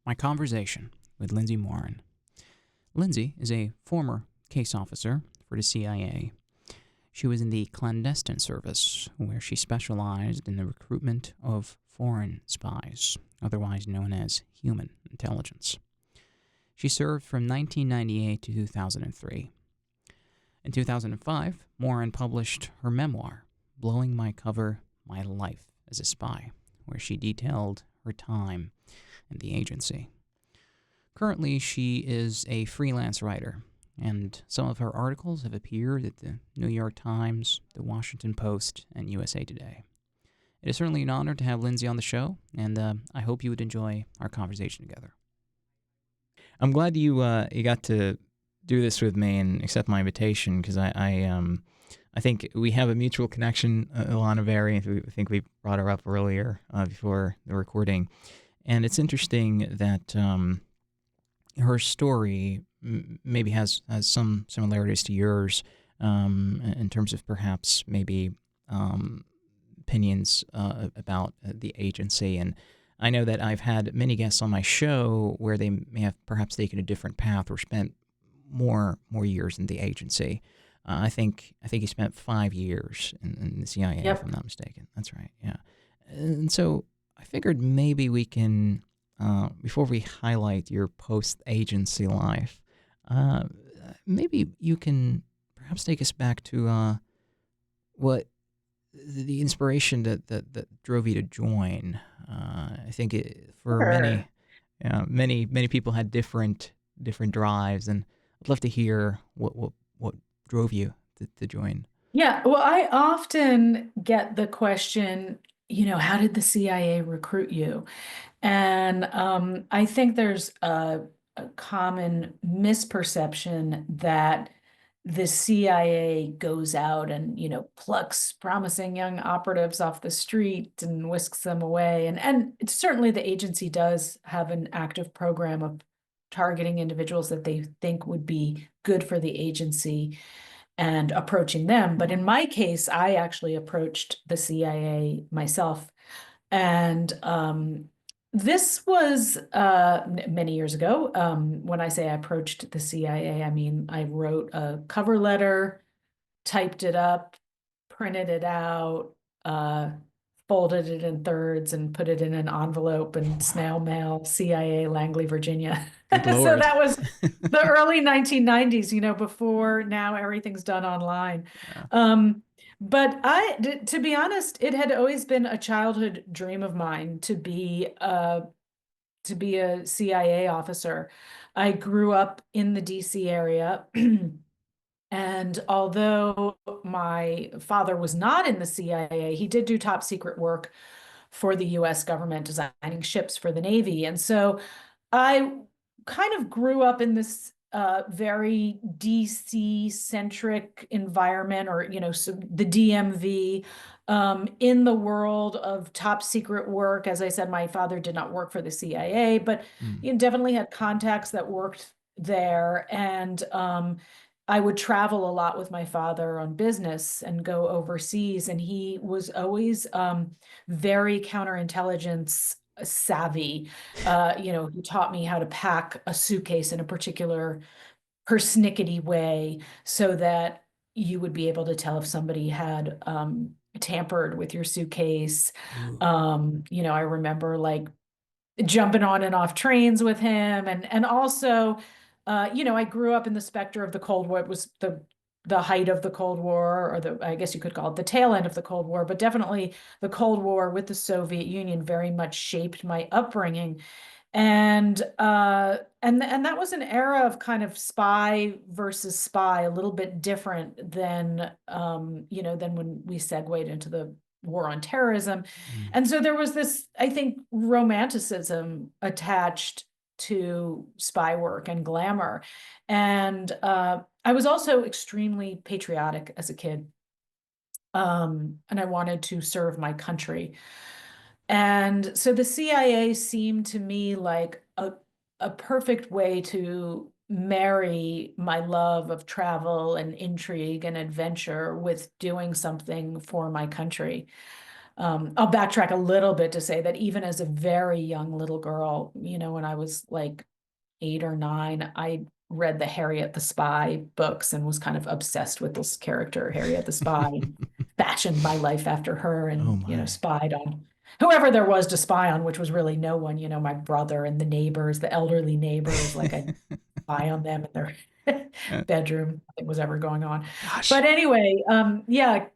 My conversation with Lindsay Moran. Lindsay is a former case officer for the CIA. She was in the Clandestine Service, where she specialized in the recruitment of foreign spies, otherwise known as human intelligence. She served from 1998 to 2003. In 2005, Moran published her memoir, Blowing My Cover, My Life as a Spy, where she detailed her time in the agency. Currently, she is a freelance writer, and some of her articles have appeared at the New York Times, the Washington Post, and USA Today. It is certainly an honor to have Lindsay on the show, and I hope you would enjoy our conversation together. I'm glad you got to do this with me and accept my invitation, because I think we have a mutual connection, Ilana Berry. I think we brought her up earlier before the recording. And it's interesting that her story maybe has some similarities to yours in terms of perhaps maybe opinions about the agency. And I know that I've had many guests on my show where they may have perhaps taken a different path or spent more years in the agency. I think he spent 5 years in the CIA, Yep. if I'm not mistaken. That's right, yeah. And so I figured maybe we can, before we highlight your post-agency life, maybe you can perhaps take us back to what the inspiration that drove you to join. I think for Sure. many people had different drives, and I'd love to hear what drove you to join. Yeah. Well, I often get the question, how did the CIA recruit you? And I think there's a common misperception that the CIA goes out and, plucks promising young operatives off the street and whisks them away. And certainly the agency does have an active program of targeting individuals that they think would be good for the agency and approaching them. But in my case, I actually approached the CIA myself. And this was many years ago. When I say I approached the CIA, I mean I wrote a cover letter, typed it up, printed it out, folded it in thirds, and put it in an envelope and snail mail, CIA, Langley, Virginia. Good So Lord. that was the early 1990s, before now everything's done online. Yeah. But to be honest, it had always been a childhood dream of mine to be a CIA officer. I grew up in the DC area. And although my father was not in the CIA, he did do top secret work for the US government, designing ships for the Navy. And so I kind of grew up in this very DC centric environment, or, so the DMV, in the world of top secret work. As I said, my father did not work for the CIA, but definitely had contacts that worked there. And I would travel a lot with my father on business and go overseas. And he was always very counterintelligence savvy. He taught me how to pack a suitcase in a particular persnickety way so that you would be able to tell if somebody had tampered with your suitcase. I remember like jumping on and off trains with him, and also I grew up in the specter of the Cold War. It was the height of the Cold War, or I guess you could call it the tail end of the Cold War, but definitely the Cold War with the Soviet Union very much shaped my upbringing. And that was an era of kind of spy versus spy, a little bit different than than when we segued into the war on terrorism. And so there was this, I think, romanticism attached to spy work and glamour. And I was also extremely patriotic as a kid. And I wanted to serve my country. And so the CIA seemed to me like a perfect way to marry my love of travel and intrigue and adventure with doing something for my country. I'll backtrack a little bit to say that even as a very young little girl, when I was like 8 or 9, I read the Harriet the Spy books and was kind of obsessed with this character, Harriet the Spy, fashioned my life after her Oh and, my. spied on whoever there was to spy on, which was really no one, my brother and the neighbors, the elderly neighbors, like I spy on them in their Uh, bedroom, nothing was ever going on. gosh. But anyway, yeah,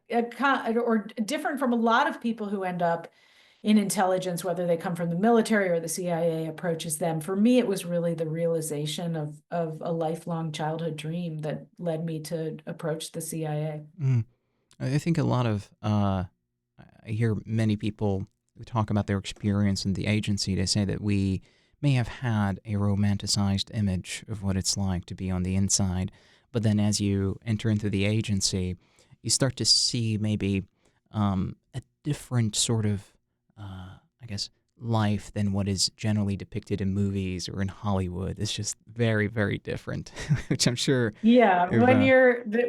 or different from a lot of people who end up in intelligence, whether they come from the military or the CIA approaches them. For me, it was really the realization of a lifelong childhood dream that led me to approach the CIA. Mm. I think a lot of I hear many people who talk about their experience in the agency. They say that we may have had a romanticized image of what it's like to be on the inside, but then as you enter into the agency, you start to see maybe a different sort of, I guess, life than what is generally depicted in movies or in Hollywood. It's just very, very different, which I'm sure Yeah, if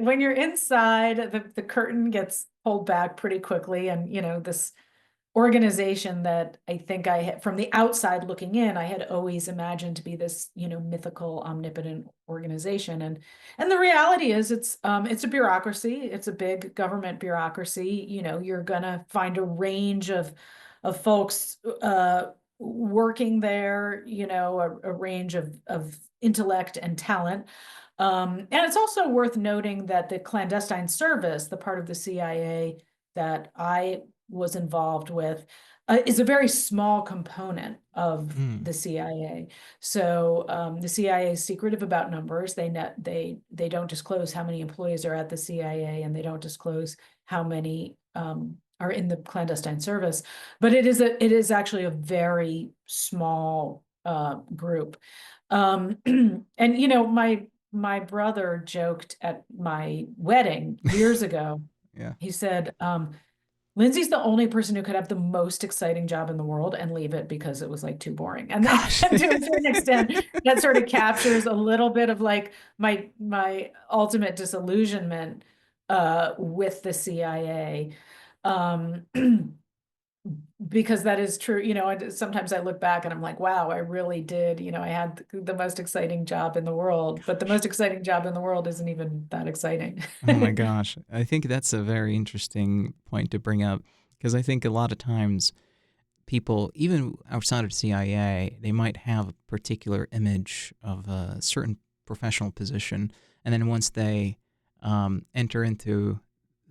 when you're inside, the curtain gets pulled back pretty quickly, and this organization that I think I had from the outside looking in, I had always imagined to be this, mythical, omnipotent organization. And the reality is it's a bureaucracy, it's a big government bureaucracy. You're gonna find a range of folks working there, a range of intellect and talent. And it's also worth noting that the clandestine service, the part of the CIA that I was involved with, is a very small component of mm, the CIA. So the CIA is secretive about numbers. They don't disclose how many employees are at the CIA, and they don't disclose how many are in the clandestine service. But it is actually a very small group. And my brother joked at my wedding years ago. yeah. He said, Lindsay's the only person who could have the most exciting job in the world and leave it because it was like too boring. And then Gosh. to a certain extent, that sort of captures a little bit of like my ultimate disillusionment with the CIA. Um, because that is true. Sometimes I look back and I'm like, wow, I really did. I had the most exciting job in the world, but the most exciting job in the world isn't even that exciting. Oh my gosh. I think that's a very interesting point to bring up because I think a lot of times people, even outside of CIA, they might have a particular image of a certain professional position. And then once they enter into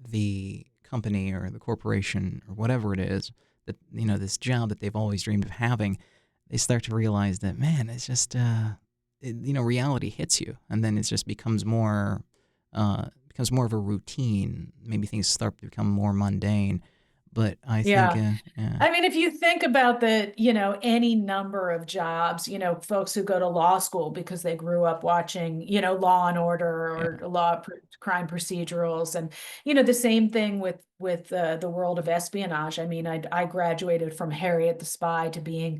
the company or the corporation or whatever it is, that, this job that they've always dreamed of having, they start to realize that, man, it's just, reality hits you. And then it just becomes more of a routine. Maybe things start to become more mundane. But I think, Yeah. yeah, I mean, if you think about any number of jobs, folks who go to law school because they grew up watching, Law and Order yeah, or crime procedurals, and the same thing with the world of espionage. I mean, I graduated from Harriet the Spy to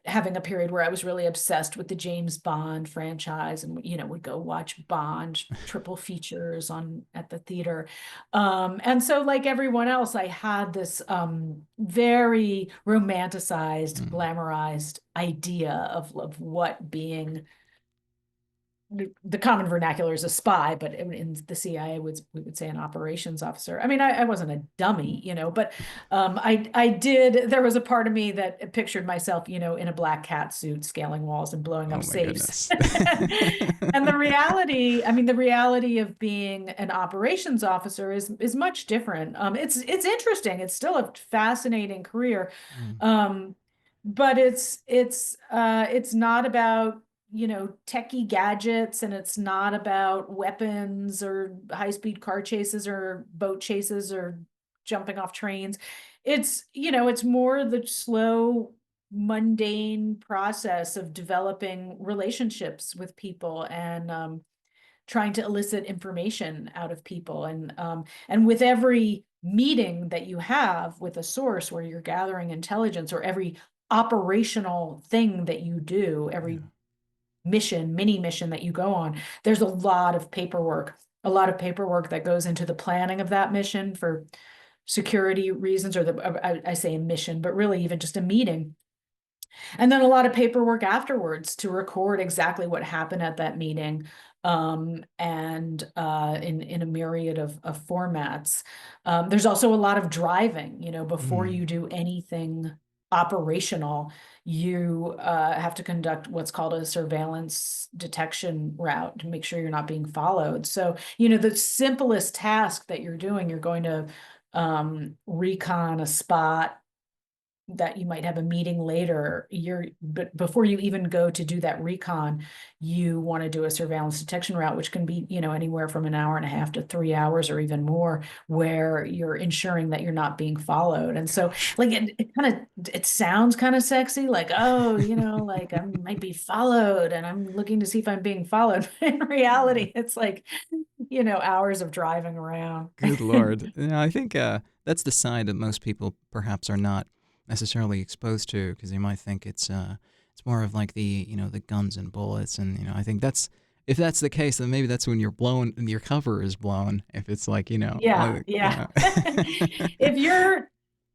having a period where I was really obsessed with the James Bond franchise, and would go watch Bond triple features at the theater. And so like everyone else, I had this very romanticized, mm, glamorized idea of what being the common vernacular is a spy, but in the CIA we would say an operations officer. I mean, I wasn't a dummy, but I did. There was a part of me that pictured myself, in a black cat suit, scaling walls and blowing oh up my safes. goodness. And the reality of being an operations officer is much different. It's interesting. It's still a fascinating career, Mm, um, but it's not about techie gadgets, and it's not about weapons or high-speed car chases or boat chases or jumping off trains. It's more the slow, mundane process of developing relationships with people and trying to elicit information out of people. And with every meeting that you have with a source where you're gathering intelligence, or every operational thing that you do, every yeah. mini mission that you go on, there's a lot of paperwork that goes into the planning of that mission for security reasons, or I say a mission, but really even just a meeting. And then a lot of paperwork afterwards to record exactly what happened at that meeting, and in a myriad of formats. There's also a lot of driving, before Mm. you do anything operational, you have to conduct what's called a surveillance detection route to make sure you're not being followed. So, the simplest task that you're doing, you're going to recon a spot that you might have a meeting later, but before you even go to do that recon, you want to do a surveillance detection route, which can be, anywhere from an hour and a half to 3 hours or even more, where you're ensuring that you're not being followed. And so, Gosh. like, it sounds kind of sexy, like, oh, like I might be followed and I'm looking to see if I'm being followed. But in reality, it's like, hours of driving around. Good Lord. I think that's the side that most people perhaps are not necessarily exposed to, because they might think it's more of like the guns and bullets, and I think that's, if that's the case, then maybe that's when you're blown, your cover is blown. If it's like Yeah, yeah.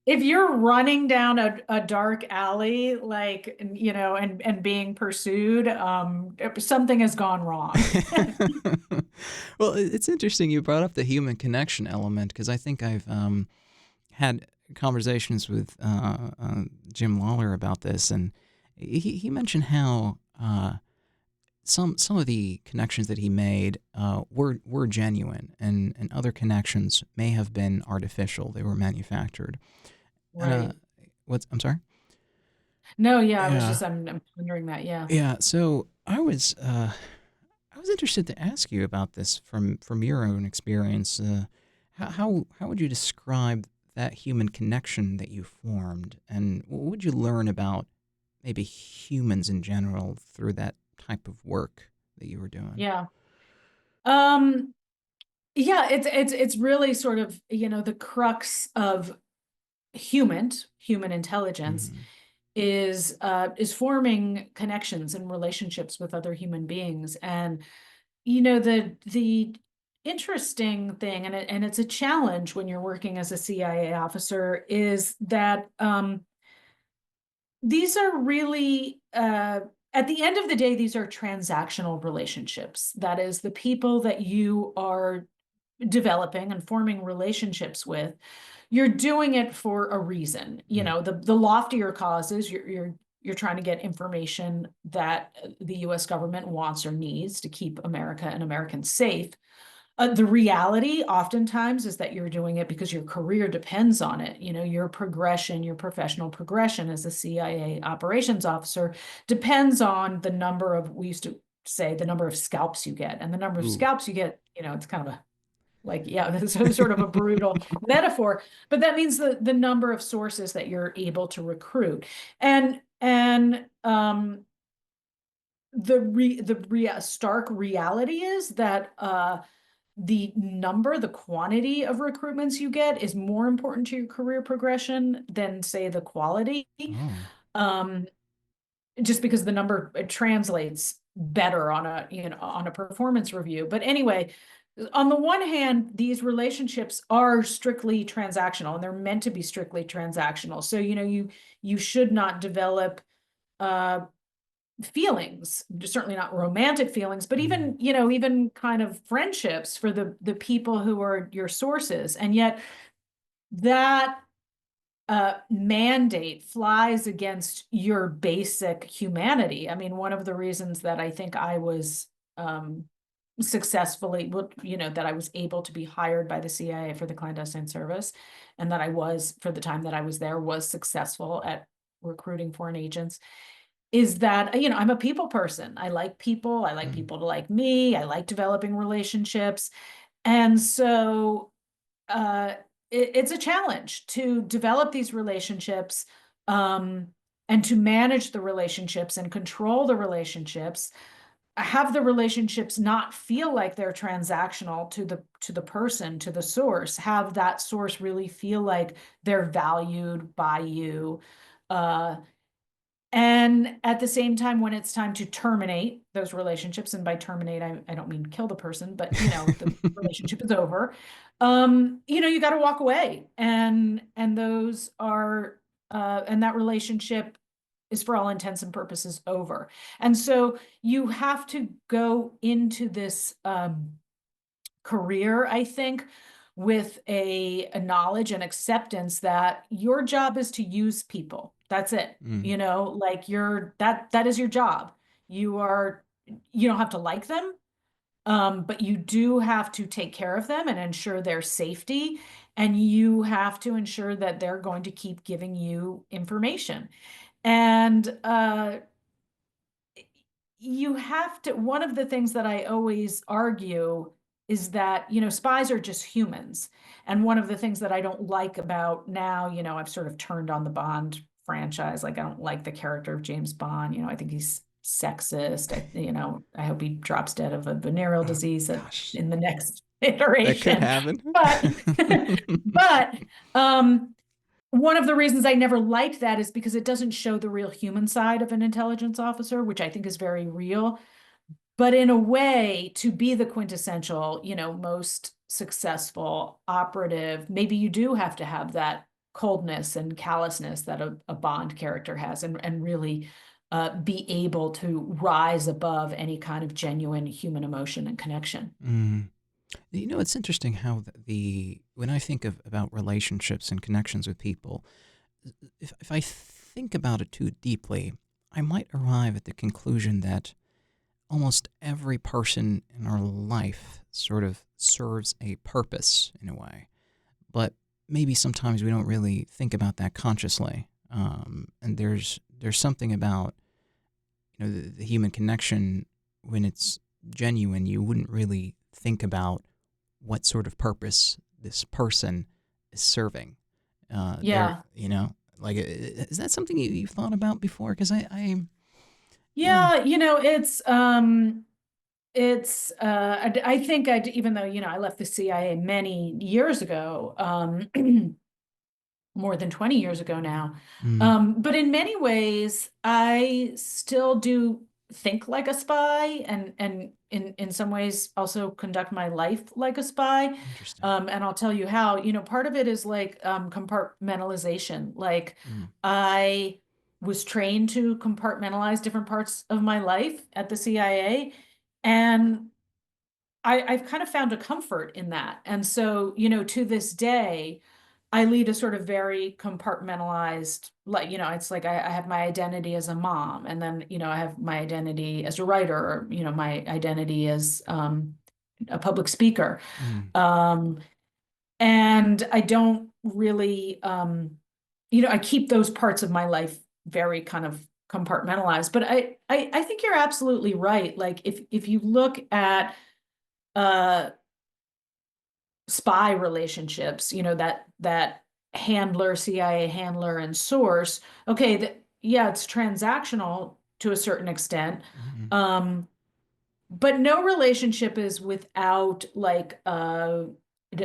If you're running down a dark alley, like, and being pursued, something has gone wrong. Well, it's interesting you brought up the human connection element, because I think I've had conversations with Jim Lawler about this, and he mentioned how some of the connections that he made were genuine, and other connections may have been artificial. They were manufactured. And Right. what's I'm sorry? No, yeah, Yeah, I'm wondering that, yeah. yeah. So I was interested to ask you about this from your own experience. How would you describe that human connection that you formed, and what would you learn about maybe humans in general through that type of work that you were doing? Yeah. Um, yeah, it's really sort of, the crux of human intelligence Mm, is forming connections and relationships with other human beings. And the interesting thing, and it's a challenge when you're working as a CIA officer, is that these are really at the end of the day, these are transactional relationships. That is, the people that you are developing and forming relationships with, you're doing it for a reason. mm, The loftier causes, you're trying to get information that the US government wants or needs to keep America and Americans safe. The reality oftentimes is that you're doing it because your career depends on it. Your progression, your professional progression as a CIA operations officer depends on the number of, we used to say, the number of scalps you get. And the number of ooh. scalps you get, it's kind of a, like, yeah, that's sort of a brutal metaphor, but that means the number of sources that you're able to recruit. And stark reality is that the quantity of recruitments you get is more important to your career progression than, say, the quality. Oh. Um, just because the number, it translates better on a performance review. But anyway, on the one hand, these relationships are strictly transactional, and they're meant to be strictly transactional. So, you should not develop uh feelings, certainly not romantic feelings, but Mm, even kind of friendships for the people who are your sources. And yet that mandate flies against your basic humanity. I mean, one of the reasons that I think I was successfully, well, that I was able to be hired by the CIA for the clandestine service, and that I was, for the time that I was there, was successful at recruiting foreign agents, is that, I'm a people person. I like people. I like mm, people to like me. I like developing relationships. And so uh, it's a challenge to develop these relationships, um, and to manage the relationships and control the relationships, have the relationships not feel like they're transactional to the person, to the source, have that source really feel like they're valued by you. Uh, and at the same time, when it's time to terminate those relationships, and by terminate, I don't mean kill the person, but the relationship is over. you got to walk away, and those are and that relationship is for all intents and purposes over. And so you have to go into this career, I think, with a knowledge and acceptance that your job is to use people. That's it. Mm. Like that is your job. You don't have to like them, but you do have to take care of them and ensure their safety. And you have to ensure that they're going to keep giving you information. And you have to, one of the things that I always argue is that, spies are just humans. And one of the things that I don't like about now, I've sort of turned on the Bond franchise. Like, I don't like the character of James Bond. I think he's sexist. I hope he drops dead of a venereal Oh, disease gosh, in the next that could iteration. happen. But, but, one of the reasons I never liked that is because it doesn't show the real human side of an intelligence officer, which I think is very real. But in a way, to be the quintessential, most successful operative, maybe you do have to have that coldness and callousness that a Bond character has, and really be able to rise above any kind of genuine human emotion and connection. Mm. It's interesting how when I think about relationships and connections with people, if I think about it too deeply, I might arrive at the conclusion that almost every person in our life sort of serves a purpose in a way, but maybe sometimes we don't really think about that consciously. And there's something about the human connection when it's genuine. You wouldn't really think about what sort of purpose this person is serving. Yeah. Like, is that something you've thought about before? Because yeah. Yeah, I think even though, I left the CIA many years ago, more than 20 years ago now. Mm, But in many ways, I still do think like a spy, and in some ways also conduct my life like a spy. interesting. And I'll tell you how, part of it is like compartmentalization. Like, Mm, I was trained to compartmentalize different parts of my life at the CIA. And I've kind of found a comfort in that. And so, to this day, I lead a sort of very compartmentalized, like, it's like I have my identity as a mom, and then, I have my identity as a writer, or, my identity as a public speaker. mm. Um, and I don't really, I keep those parts of my life very kind of compartmentalized. But I think you're absolutely right. Like, if you look at uh spy relationships, that handler, CIA handler and source, okay, that, yeah, it's transactional to a certain extent. Mhm. But no relationship is without like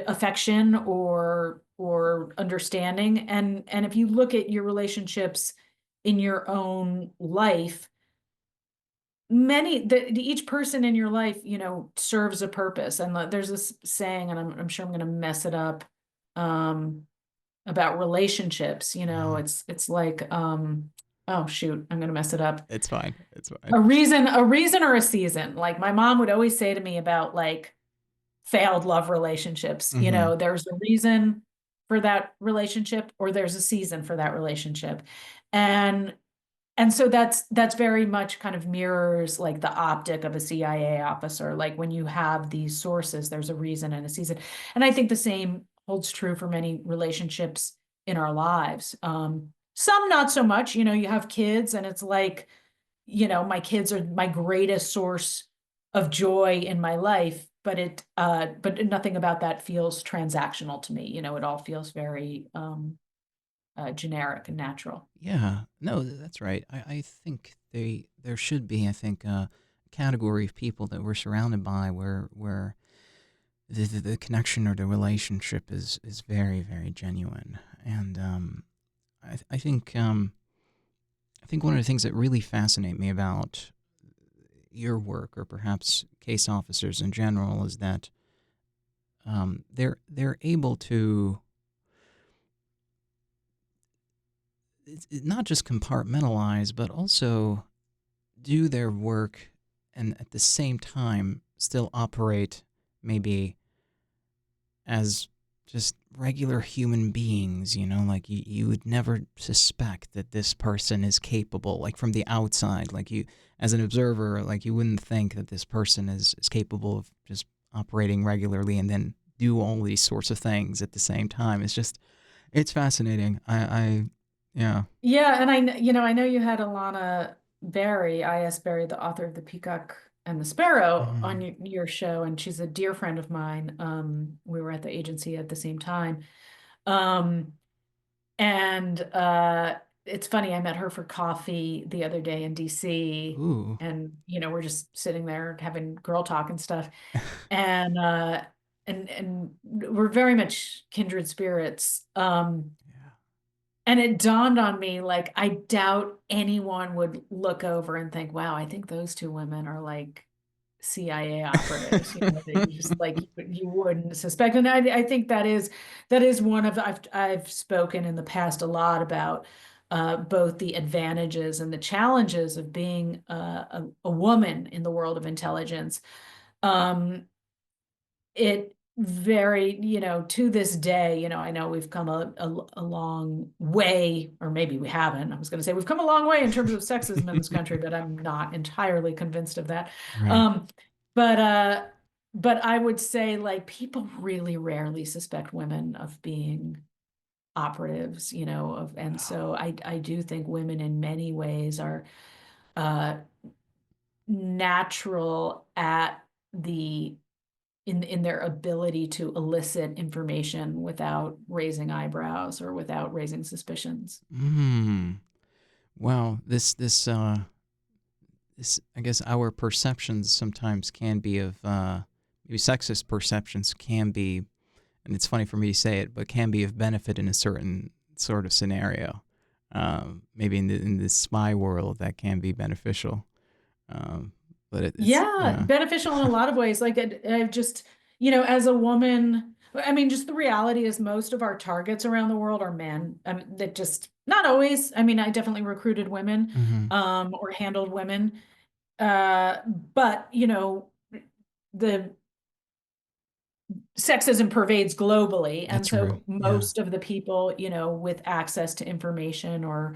affection or understanding. And if you look at your relationships in your own life, each person in your life, serves a purpose. And there's this saying, and I'm sure I'm going to mess it up, um, about relationships. Uh, It's like, oh shoot, I'm going to mess it up. it's fine. It's fine. A reason or a season. Like, my mom would always say to me about like failed love relationships. Hmm. There's a reason for that relationship, or there's a season for that relationship. And so that's very much kind of mirrors like the optic of a CIA officer. Like, when you have these sources, there's a reason and a season. And I think the same holds true for many relationships in our lives. Some not so much. You have kids, and it's like, my kids are my greatest source of joy in my life, but nothing about that feels transactional to me. It all feels very generic and natural. Yeah. No, that's right. I think there should be, I think, a category of people that we're surrounded by where the connection or the relationship is very, very genuine. And I think one of the things that really fascinate me about your work, or perhaps case officers in general, is that they're able to not just compartmentalize, but also do their work and at the same time still operate maybe as just regular human beings, like you would never suspect that this person is capable, like from the outside, like you, as an observer, like you wouldn't think that this person is capable of just operating regularly and then do all these sorts of things at the same time. It's fascinating. Yeah. Yeah, and I know you had Alana Berry, I.S. Berry, the author of The Peacock and the Sparrow, on Mhm. your show, and she's a dear friend of mine. We were at the agency at the same time. Um, and it's funny, I met her for coffee the other day in DC, Ooh. and we're just sitting there having girl talk and stuff. And and we're very much kindred spirits. Yeah. And it dawned on me, like, I doubt anyone would look over and think, wow, I think those two women are like CIA operatives, that you just like you wouldn't suspect. And I think that is one of I've spoken in the past a lot about both the advantages and the challenges of being a woman in the world of intelligence. Um, it very, to this day, I know we've come a long way, or maybe we haven't. I was going to say we've come a long way in terms of sexism in this country, but I'm not entirely convinced of that. Right. Um, but I would say, like, people really rarely suspect women of being operatives, and Wow. so I do think women in many ways are uh natural at the in their ability to elicit information without raising eyebrows or without raising suspicions. Hmm. Well, this, I guess our perceptions sometimes can be of, maybe sexist perceptions can be, and it's funny for me to say it, but can be of benefit in a certain sort of scenario. Maybe in the spy world that can be beneficial. Um, but Yeah, yeah. beneficial in a lot of ways. Like, I just, as a woman, I mean, just the reality is most of our targets around the world are men. That just not always. I mean, I definitely recruited women, Hmm. or handled women. But the sexism pervades globally, and That's true. so Yeah. most of the people, with access to information or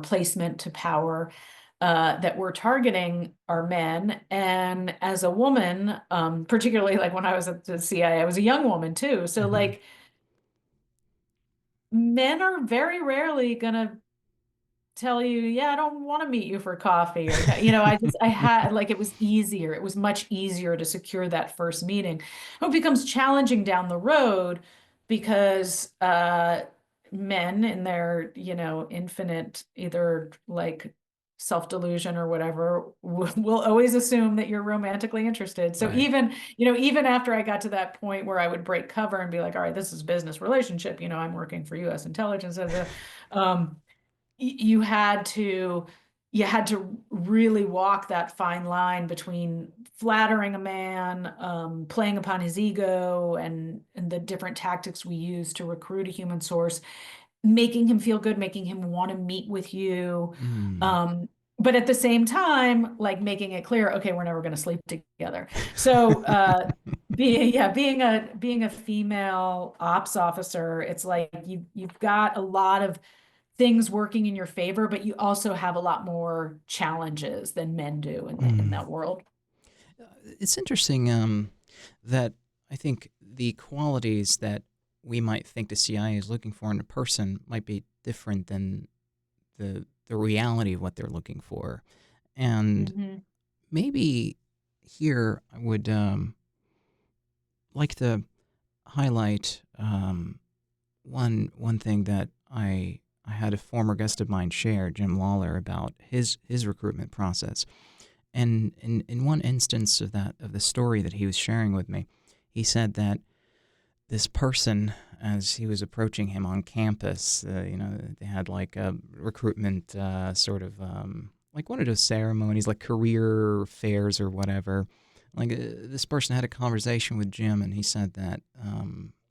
placement to power that we're targeting are men. And as a woman, particularly like when I was at the CIA, I was a young woman too. So Hmm. like men are very rarely gonna tell you, yeah, I don't want to meet you for coffee, or I had, like, it was easier. It was much easier to secure that first meeting. It becomes challenging down the road because men in their, infinite either like self-delusion or whatever will always assume that you're romantically interested. So Right. even after I got to that point where I would break cover and be like, all right, this is business relationship, I'm working for US intelligence as a you had to really walk that fine line between flattering a man, playing upon his ego, and the different tactics we use to recruit a human source, making him feel good, making him want to meet with you. Mm. Um, but at the same time, like, making it clear, okay, we're never going to sleep together. So being a female ops officer, it's like you've got a lot of things working in your favor, but you also have a lot more challenges than men do in Mm. that world. It's interesting, that I think the qualities that we might think the CIA is looking for in a person might be different than the reality of what they're looking for. And Hmm. maybe here I would, like to highlight, one thing that I had a former guest of mine share, Jim Lawler, about his recruitment process. And in one instance of the story that he was sharing with me, he said that this person, as he was approaching him on campus, they had like a recruitment, sort of, like one of those ceremonies, like career fairs or whatever, Like this person had a conversation with Jim, and he said that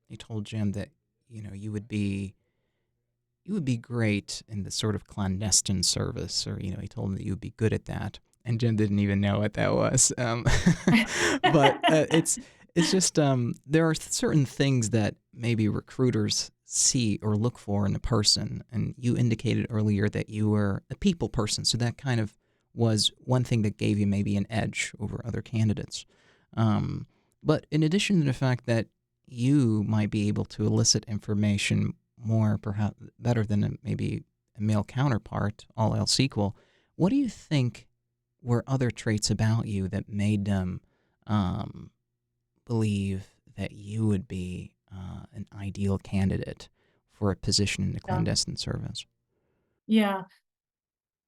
he told Jim that you would be great in the sort of clandestine service, or he told him that you would be good at that. And Jim didn't even know what that was. But it's just there are certain things that maybe recruiters see or look for in a person. And you indicated earlier that you were a people person, so that kind of was one thing that gave you maybe an edge over other candidates. But in addition to the fact that you might be able to elicit information more, perhaps better than maybe a male counterpart, all else equal, what do you think were other traits about you that made them believe that you would be an ideal candidate for a position in the Yeah. clandestine service? Yeah.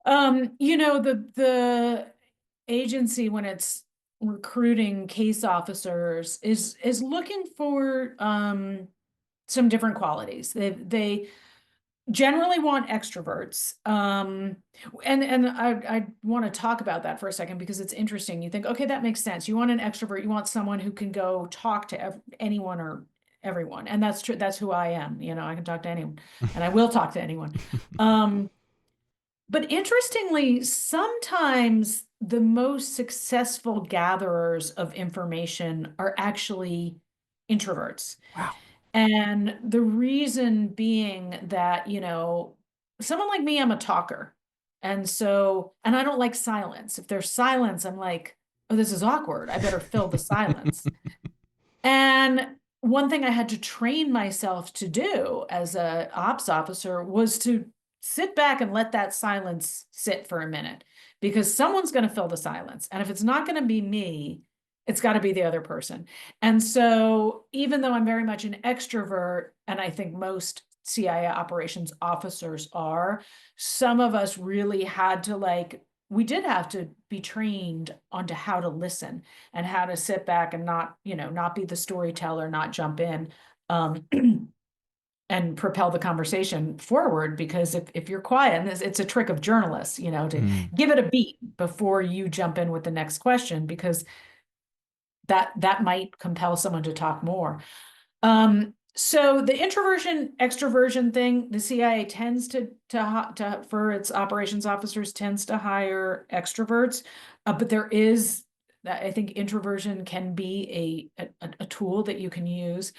The agency, when it's recruiting case officers, is looking for some different qualities. They generally want extroverts. And I want to talk about that for a second because it's interesting. You think, okay, that makes sense. You want an extrovert, you want someone who can go talk to anyone or everyone. And that's true. That's who I am. I can talk to anyone and I will talk to anyone. But interestingly, sometimes the most successful gatherers of information are actually introverts. Wow. And the reason being that, someone like me, I'm a talker. And I don't like silence. If there's silence, I'm like, oh, this is awkward. I better fill the silence. And one thing I had to train myself to do as a ops officer was to sit back and let that silence sit for a minute because someone's going to fill the silence. And if it's not going to be me, it's got to be the other person. And so even though I'm very much an extrovert, and I think most CIA operations officers are, some of us really had to we did have to be trained onto how to listen and how to sit back and not be the storyteller, not jump in, and propel the conversation forward. Because if you're quiet, and it's a trick of journalists, to give it a beat before you jump in with the next question, because that might compel someone to talk more. So the introversion extroversion thing, the CIA tends to for its operations officers tends to hire extroverts, but there is, I think, introversion can be a tool that you can use.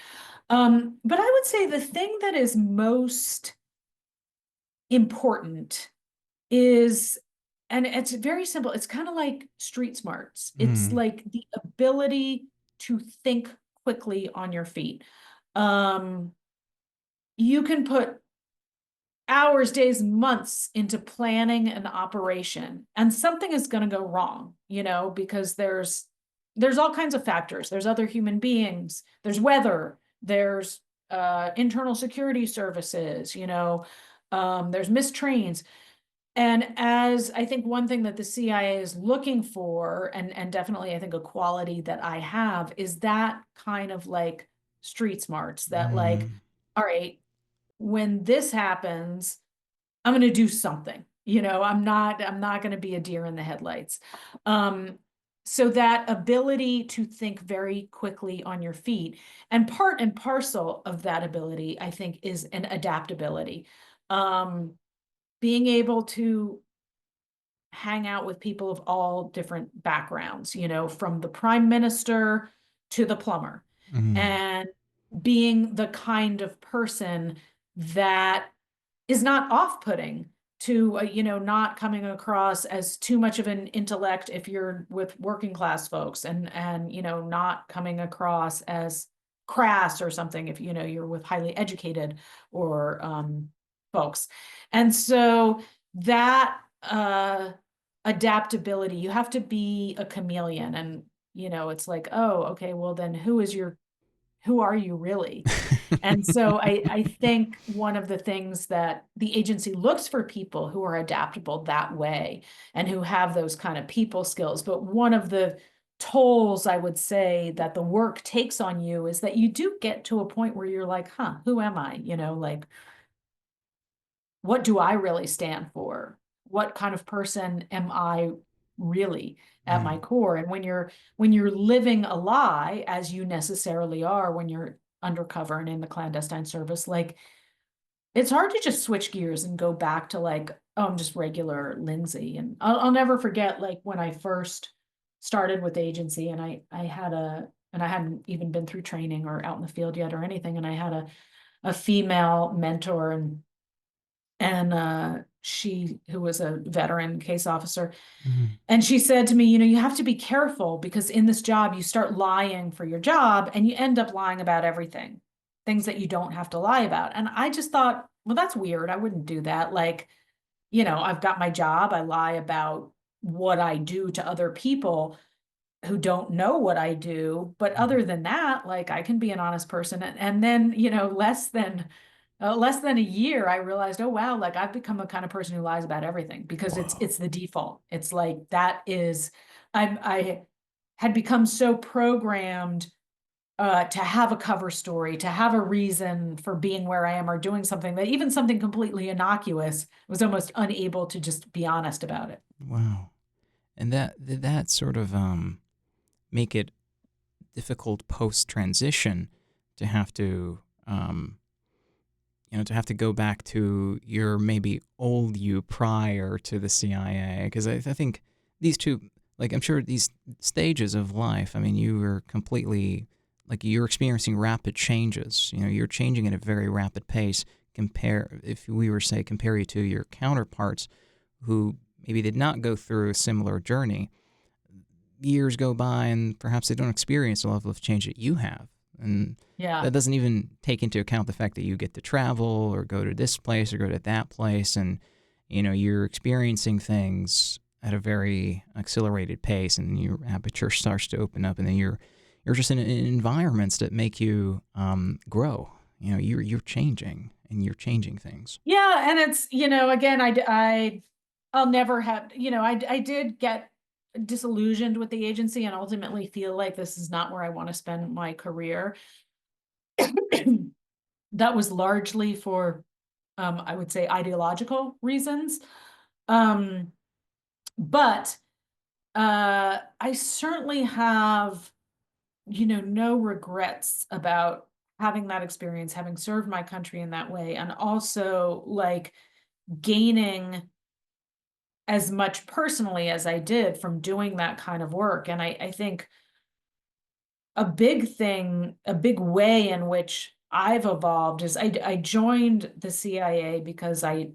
But I would say the thing that is most important is, and it's very simple, it's kind of like street smarts. It's like the ability to think quickly on your feet. You can put hours, days, months into planning an operation, and something is going to go wrong, because there's all kinds of factors. There's other human beings, there's weather, there's internal security services, there's missed trains. And as I think one thing that the CIA is looking for, and definitely I think a quality that I have, is that kind of street smarts that all right, when this happens, I'm going to do something. I'm not going to be a deer in the headlights. So that ability to think very quickly on your feet, and part and parcel of that ability, I think, is an adaptability. Being able to hang out with people of all different backgrounds, from the prime minister to the plumber, and being the kind of person that is not off-putting to, not coming across as too much of an intellect if you're with working class folks, and not coming across as crass or something if, you're with highly educated or folks. And so that adaptability, you have to be a chameleon, and it's like, oh, okay, well then who are you really? And so I think one of the things that the agency looks for, people who are adaptable that way and who have those kind of people skills. But one of the tolls I would say that the work takes on you is that you do get to a point where you're like, huh, who am I? What do I really stand for? What kind of person am I really at my core. And when you're living a lie, as you necessarily are when you're undercover and in the clandestine service, like it's hard to just switch gears and go back to like, oh, I'm just regular Lindsay. And I'll never forget like when I first started with the agency and I had and I hadn't even been through training or out in the field yet or anything. And I had a female mentor and she, who was a veteran case officer, and she said to me, you have to be careful because in this job, you start lying for your job and you end up lying about everything, things that you don't have to lie about. And I just thought, well, that's weird. I wouldn't do that. Like, I've got my job. I lie about what I do to other people who don't know what I do. But other than that, like I can be an honest person. And then, less than a year, I realized, oh wow, like I've become a kind of person who lies about everything because it's the default. It's like I had become so programmed to have a cover story, to have a reason for being where I am or doing something that even something completely innocuous was almost unable to just be honest about it. Wow. And that sort of make it difficult post transition to have to to have to go back to your maybe old you prior to the CIA, because I think these two, like I'm sure these stages of life, I mean, you were completely, like you're experiencing rapid changes. You're changing at a very rapid pace. If we were say compare you to your counterparts who maybe did not go through a similar journey, years go by and perhaps they don't experience the level of change that you have. And that doesn't even take into account the fact that you get to travel or go to this place or go to that place. And, you're experiencing things at a very accelerated pace and your aperture starts to open up and then you're just in environments that make you grow. You're changing and you're changing things. Yeah. And it's, again, I'll never have, I did get disillusioned with the agency and ultimately feel like this is not where I want to spend my career. That was largely for, I would say, ideological reasons. But I certainly have, no regrets about having that experience, having served my country in that way, and also like gaining as much personally as I did from doing that kind of work. And I think a big way in which I've evolved is I joined the CIA because I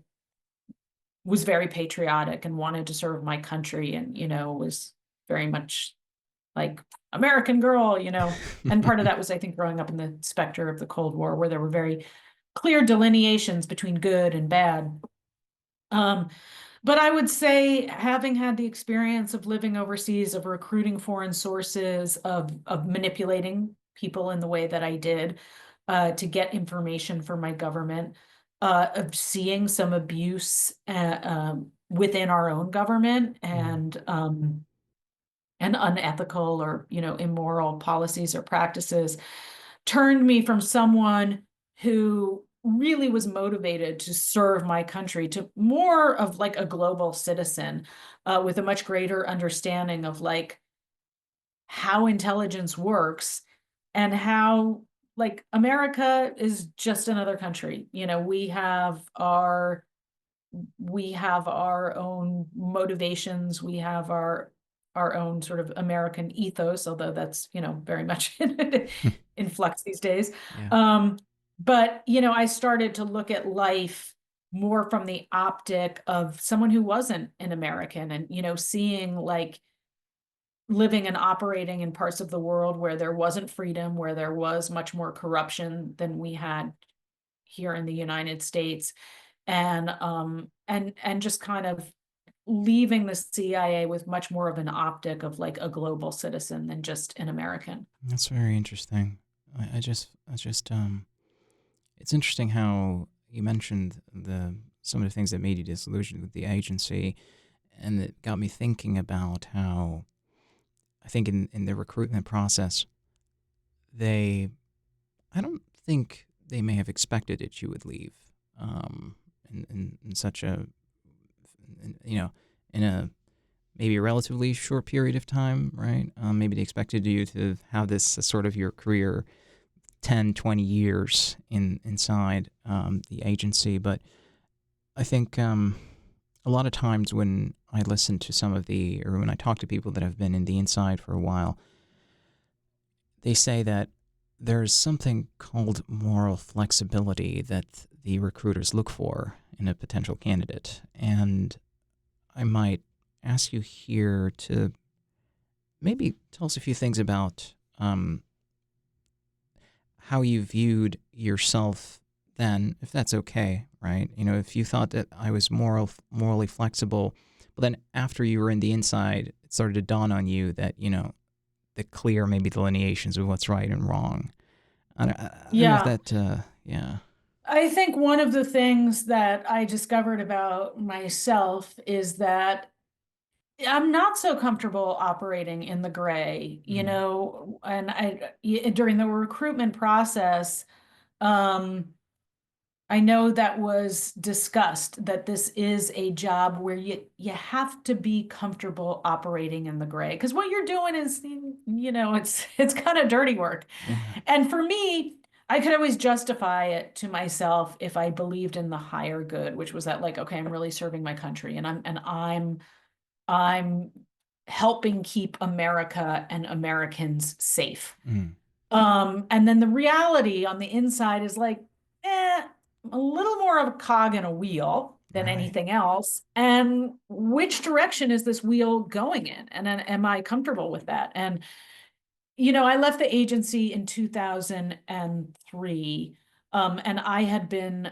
was very patriotic and wanted to serve my country and, was very much like American girl, and part of that was, I think, growing up in the specter of the Cold War where there were very clear delineations between good and bad. But I would say, having had the experience of living overseas, of recruiting foreign sources, of manipulating people in the way that I did to get information for my government, of seeing some abuse within our own government and unethical or immoral policies or practices, turned me from someone who really was motivated to serve my country to more of like a global citizen with a much greater understanding of like how intelligence works and how like America is just another country. We have our own motivations, we have our own sort of American ethos, although that's very much in flux these days. Yeah. But I started to look at life more from the optic of someone who wasn't an American and seeing like living and operating in parts of the world where there wasn't freedom, where there was much more corruption than we had here in the United States, and just kind of leaving the CIA with much more of an optic of like a global citizen than just an American. That's very interesting. I just it's interesting how you mentioned some of the things that made you disillusioned with the agency, and it got me thinking about how I think in the recruitment process, I don't think they may have expected that you would leave in such a, in a maybe a relatively short period of time, right? Maybe they expected you to have this as sort of your career 10, 20 years inside the agency. But I think a lot of times when I listen to or when I talk to people that have been in the inside for a while, they say that there's something called moral flexibility that the recruiters look for in a potential candidate. And I might ask you here to maybe tell us a few things about how you viewed yourself then, if that's okay, right? If you thought that I was morally flexible, but then after you were in the inside, it started to dawn on you that, the clear maybe delineations of what's right and wrong. I don't know if Yeah. that, yeah. I think one of the things that I discovered about myself is that I'm not so comfortable operating in the gray, Mm, and during the recruitment process, um, I know that was discussed that this is a job where you have to be comfortable operating in the gray because what you're doing is, it's kind of dirty work. yeah. And for me, I could always justify it to myself if I believed in the higher good, which was that like, okay, I'm really serving my country and I'm helping keep America and Americans safe. Mm, And then the reality on the inside is like, a little more of a cog in a wheel than right. anything else. And which direction is this wheel going in? And then am I comfortable with that? And I left the agency in 2003, and I had been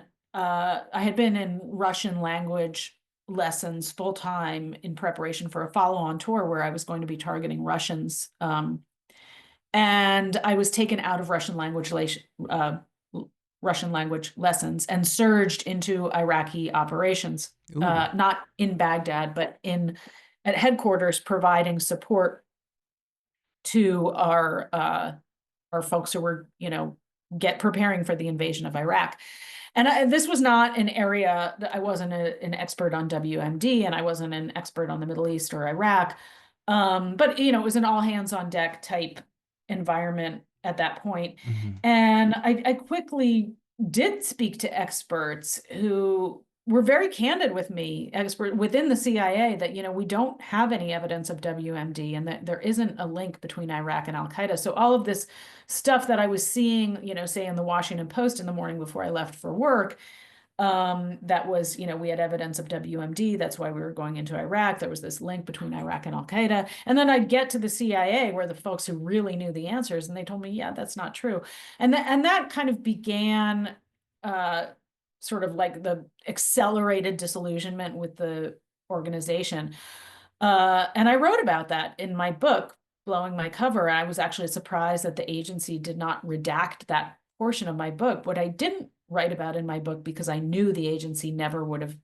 in Russian language lessons full time in preparation for a follow-on tour where I was going to be targeting Russians. And I was taken out of uh, Russian language lessons and surged into Iraqi operations, Ooh. not in Baghdad, but at headquarters, providing support to our folks who were, get preparing for the invasion of Iraq. And this was not an area that I wasn't an expert on WMD and I wasn't an expert on the Middle East or Iraq. But it was an all hands on deck type environment at that point. Mm-hmm. And I quickly did speak to experts who were very candid with me, expert within the CIA, that we don't have any evidence of WMD and that there isn't a link between Iraq and Al Qaeda. So all of this stuff that I was seeing, say in the Washington Post in the morning before I left for work, that was, we had evidence of WMD. That's why we were going into Iraq. There was this link between Iraq and Al Qaeda. And then I'd get to the CIA, where the folks who really knew the answers, and they told me, yeah, that's not true. And that kind of began sort of like the accelerated disillusionment with the organization. And I wrote about that in my book, Blowing My Cover. And I was actually surprised that the agency did not redact that portion of my book. What I didn't write about in my book, because I knew the agency never would have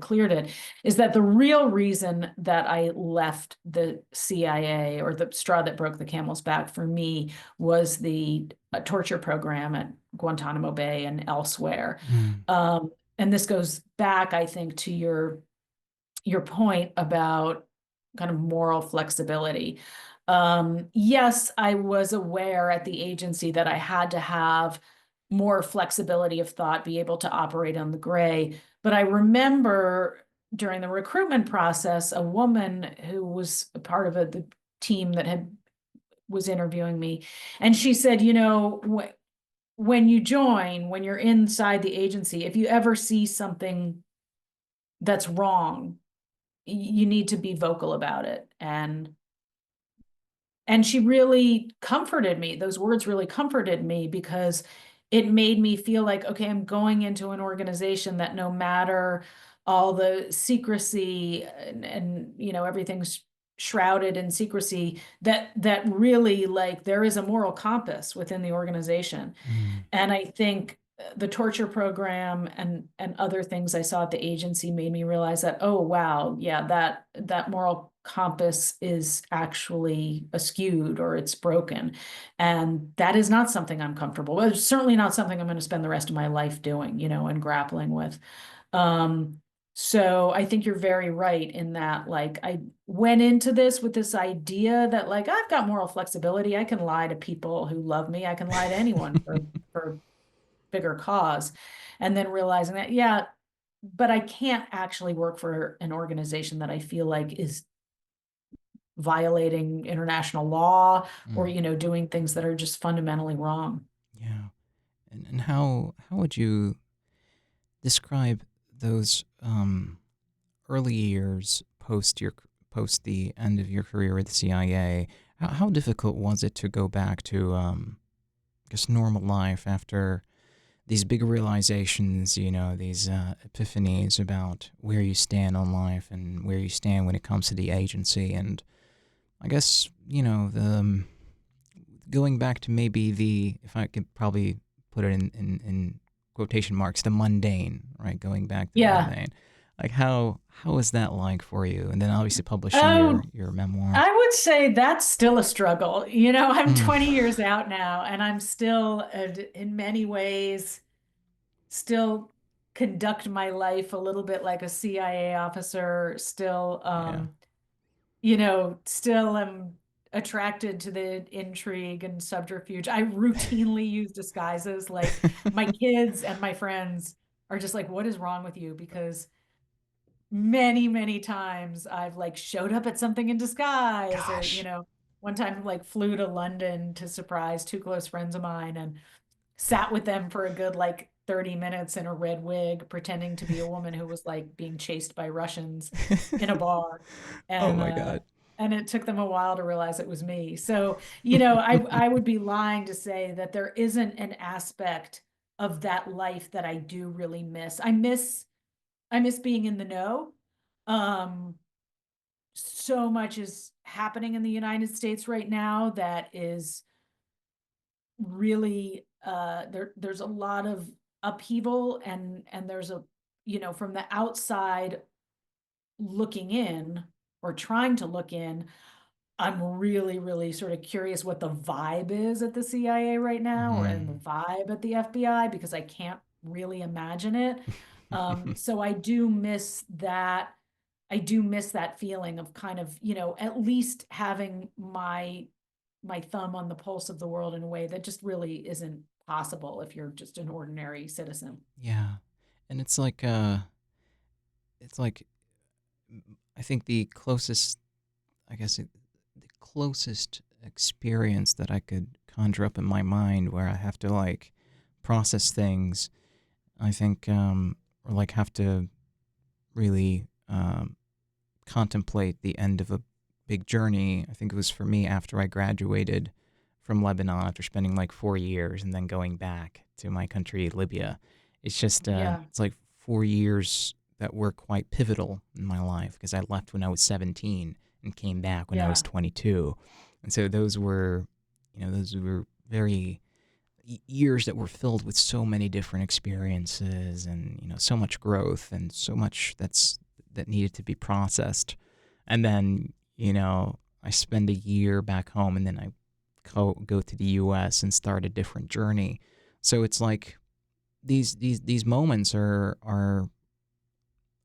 cleared it, is that the real reason that I left the CIA, or the straw that broke the camel's back for me, was the torture program at Guantanamo Bay and elsewhere. Mm, And this goes back, I think, to your point about kind of moral flexibility. Yes, I was aware at the agency that I had to have more flexibility of thought, be able to operate on the gray. But I remember during the recruitment process, a woman who was a part of the team that was interviewing me, and she said, when you join, when you're inside the agency, if you ever see something that's wrong, you need to be vocal about it. And she really comforted me. Those words really comforted me, because it made me feel like, okay, I'm going into an organization that no matter all the secrecy and everything's shrouded in secrecy, that really, like, there is a moral compass within the organization. mm, And I think the torture program and other things I saw at the agency made me realize that, oh wow, yeah, that moral compass is actually askewed, or it's broken. And that is not something I'm comfortable with. It's certainly not something I'm going to spend the rest of my life doing, and grappling with. Um, So I think you're very right in that, like, I went into this with this idea that, like, I've got moral flexibility. I can lie to people who love me. I can lie to anyone for bigger cause. And then realizing that, yeah, but I can't actually work for an organization that I feel like is violating international law or, Mm, doing things that are just fundamentally wrong. yeah. And how would you describe those early years post the end of your career with the CIA? How difficult was it to go back to just normal life after these big realizations, these epiphanies about where you stand on life and where you stand when it comes to the agency? And I guess, the going back to maybe if I could probably put it in quotation marks, the mundane, right? Going back to the Yeah. mundane. Like how is that like for you? And then obviously publishing Oh, your memoir. I would say that's still a struggle. I'm Mm, 20 years out now, and I'm still, in many ways, still conduct my life a little bit like a CIA officer, still, yeah. still am attracted to the intrigue and subterfuge. I routinely use disguises. Like, my kids and my friends are just like, what is wrong with you? Because many, many times I've, like, showed up at something in disguise, or, Gosh. one time, like, flew to London to surprise two close friends of mine and sat with them for a good, like, 30 minutes in a red wig, pretending to be a woman who was, like, being chased by Russians in a bar. Oh And my god. it took them a while to realize it was me. So, I would be lying to say that there isn't an aspect of that life that I do really miss. I miss being in the know. Um, so much is happening in the United States right now that is really, there's a lot of upheaval, and there's from the outside looking in, or trying to look in, I'm really, really sort of curious what the vibe is at the CIA right now, and the Hmm. vibe at the FBI, because I can't really imagine it. So I do miss that. I do miss that feeling of kind of, at least having my thumb on the pulse of the world in a way that just really isn't possible if you're just an ordinary citizen. Yeah. And it's like I think the closest I guess the closest experience that I could conjure up in my mind where I have to like process things, I think, or like have to really contemplate the end of a big journey. I think it was for me after I graduated from Lebanon after spending like 4 years and then going back to my country, Libya. It's just, Yeah, it's like 4 years that were quite pivotal in my life because I left when I was 17 and came back when I was yeah, 22. And so those were very years that were filled with so many different experiences and so much growth and so much that needed to be processed. And then I spend a year back home and then I go to the US and start a different journey. So it's like these moments are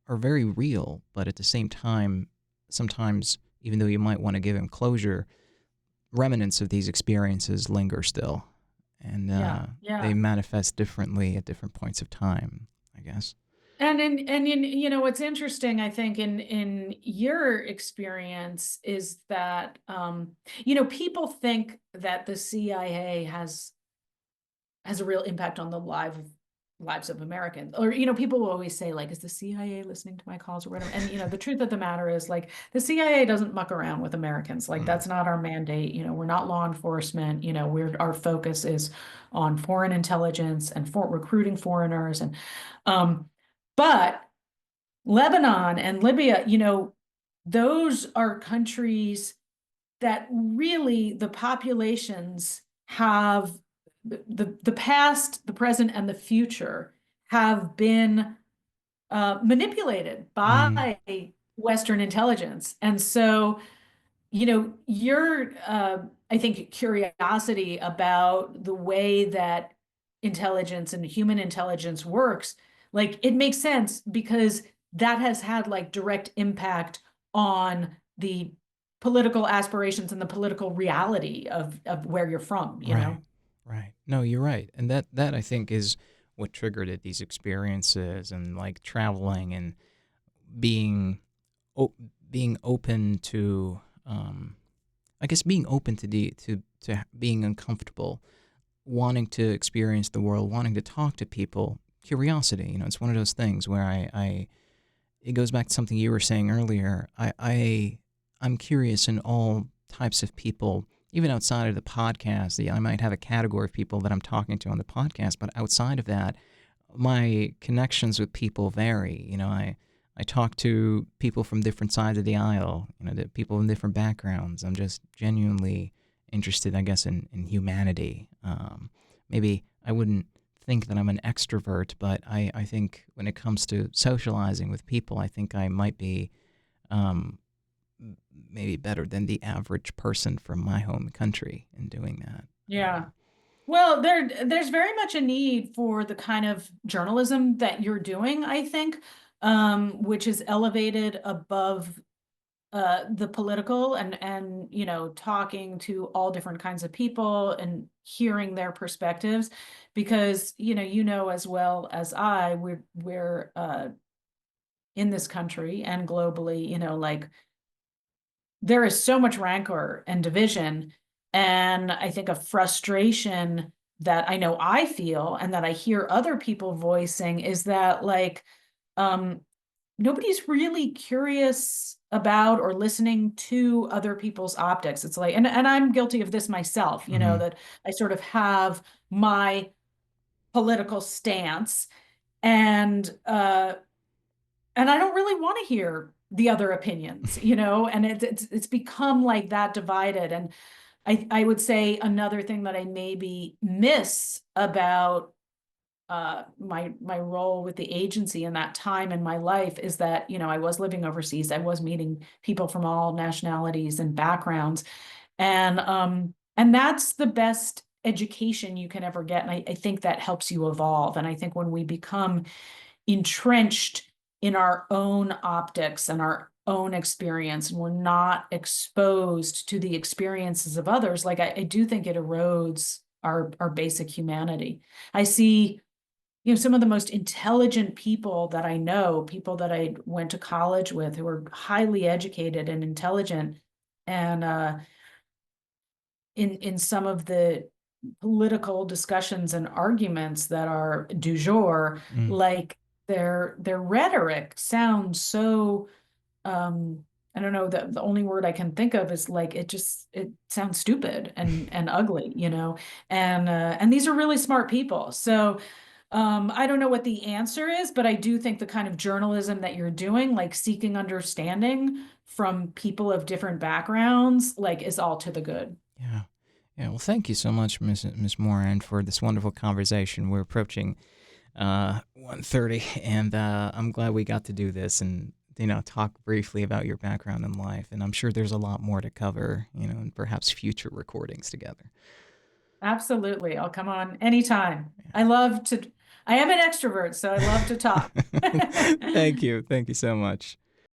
very real, but at the same time, sometimes even though you might want to give them closure, remnants of these experiences linger still, and yeah, they yeah. manifest differently at different points of time, I guess. What's interesting, I think, in your experience is that, people think that the CIA has a real impact on the lives of Americans. Or, people will always say, like, is the CIA listening to my calls or whatever? And, the truth of the matter is, like, the CIA doesn't muck around with Americans. Like, Mm. that's not our mandate. We're not law enforcement. Our focus is on foreign intelligence and for recruiting foreigners. Um, but Lebanon and Libya, those are countries that really the populations have the past, the present, and the future have been manipulated Mm. by Western intelligence. And so, your I think curiosity about the way that intelligence and human intelligence works, like, it makes sense because that has had like direct impact on the political aspirations and the political reality of where you're from, you Right. know? Right. No, you're right. And that I think is what triggered it, these experiences and like traveling and being o- being open to I guess being open to being uncomfortable, wanting to experience the world, wanting to talk to people, curiosity. It's one of those things where I it goes back to something you were saying earlier. I'm curious in all types of people, even outside of the podcast. I might have a category of people that I'm talking to on the podcast, but outside of that, my connections with people vary. I talk to people from different sides of the aisle, the people in different backgrounds. I'm just genuinely interested, I guess, in humanity. Maybe I wouldn't think that I'm an extrovert, but I think when it comes to socializing with people, I think I might be um, maybe better than the average person from my home country in doing that. Yeah. Well, there's very much a need for the kind of journalism that you're doing, I think, which is elevated above the political and talking to all different kinds of people and hearing their perspectives, because as well as I, we're in this country and globally, like there is so much rancor and division. And I think a frustration that I know I feel and that I hear other people voicing is that like um nobody's really curious about or listening to other people's optics. It's like, and I'm guilty of this myself, Hmm. that I sort of have my political stance and I don't really want to hear the other opinions, and it's become like that divided. And I would say another thing that I maybe miss about my role with the agency in that time in my life is that I was living overseas. I was meeting people from all nationalities and backgrounds, and that's the best education you can ever get. And I think that helps you evolve. And I think when we become entrenched in our own optics and our own experience, and we're not exposed to the experiences of others, like I do think it erodes our basic humanity. I see some of the most intelligent people that I know, people that I went to college with who are highly educated and intelligent, and in some of the political discussions and arguments that are du jour, Mm. like their rhetoric sounds so I don't know, the only word I can think of is like it sounds stupid and ugly, and these are really smart people. So I don't know what the answer is, but I do think the kind of journalism that you're doing, like seeking understanding from people of different backgrounds, like is all to the good. Yeah. Yeah. Well, thank you so much, Miss Moran, for this wonderful conversation. We're approaching 1:30, and I'm glad we got to do this and talk briefly about your background in life. And I'm sure there's a lot more to cover, and perhaps future recordings together. Absolutely. I'll come on anytime. I am an extrovert, so I love to talk. Thank you. Thank you so much.